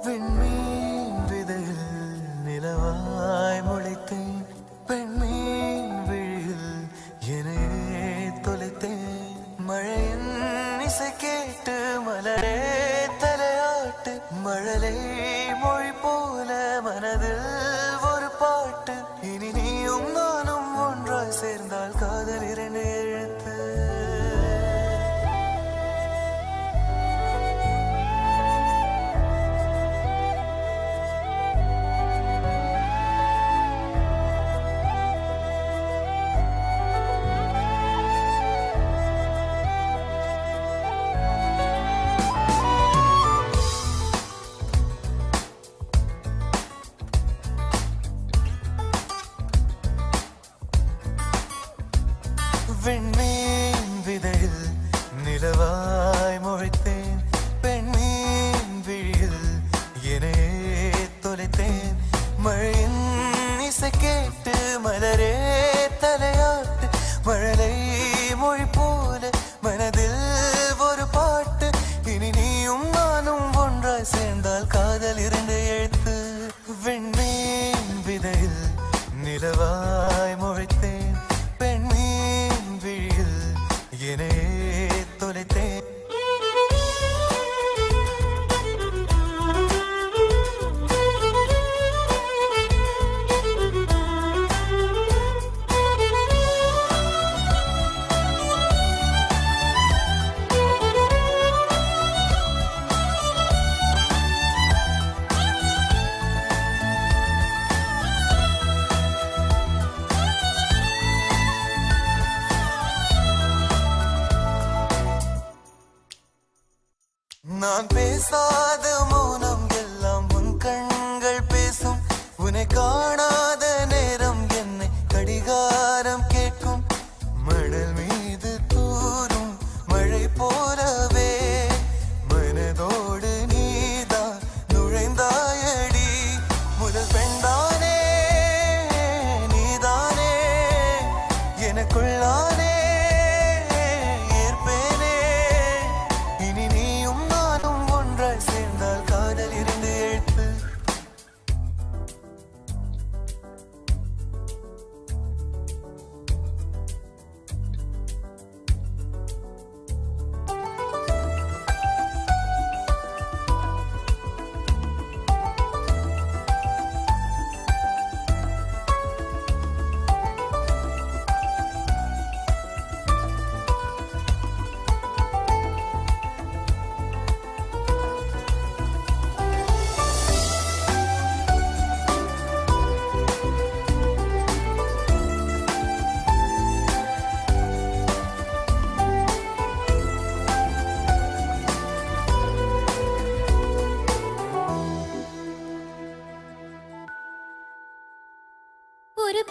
விண்மீன் விதையில் நிலவாய் முளைத்தேன், பெண்மீன் விழியில் என்னையே தொலைத்தேன். மழையின் இசை கேட்டு மலரே தலையாட்டு, மழலை மொழி போல மனதில் ஒரு பாட்டு. இனி நீயும் நானும் ஒன்றாய் சேர்ந்தால் காதல் இரண்டு எழுத்து. விண்மீன் விதையில் நிலவாய் முளைத்தேன், பெண்மீன் விழியில் என்னையே தொலைத்தேன். மழையின் இசை கேட்டு மலரே தலையாட்டு, மழலை மொழி போல மனதில் ஒரு பாட்டு. இனி நீயும் நானும் ஒன்றாய் சேர்ந்தால் காதல் இரண்டு எழுத்து. விண்மீன் விதையில் நிலவாய் முளைத்தேன், பெண்மீன் விழியில் என்னையே தொலைத்தேன். நான் பேசாத மௌனம் எல்லாம் உன் கண்கள் பேசும். உன்னை காணாத நேரம் என்னை கடிகாரம் கேட்கும். மணல் மீது தூரும் மழை போலவே மனதோடு நீதான் நுழைந்தாயடி. முதல் பெண்தானே நீதானே, எனக்குள்ளானே சேர்ந்தால் காதல் இரண்டு எழுத்து. ஒரு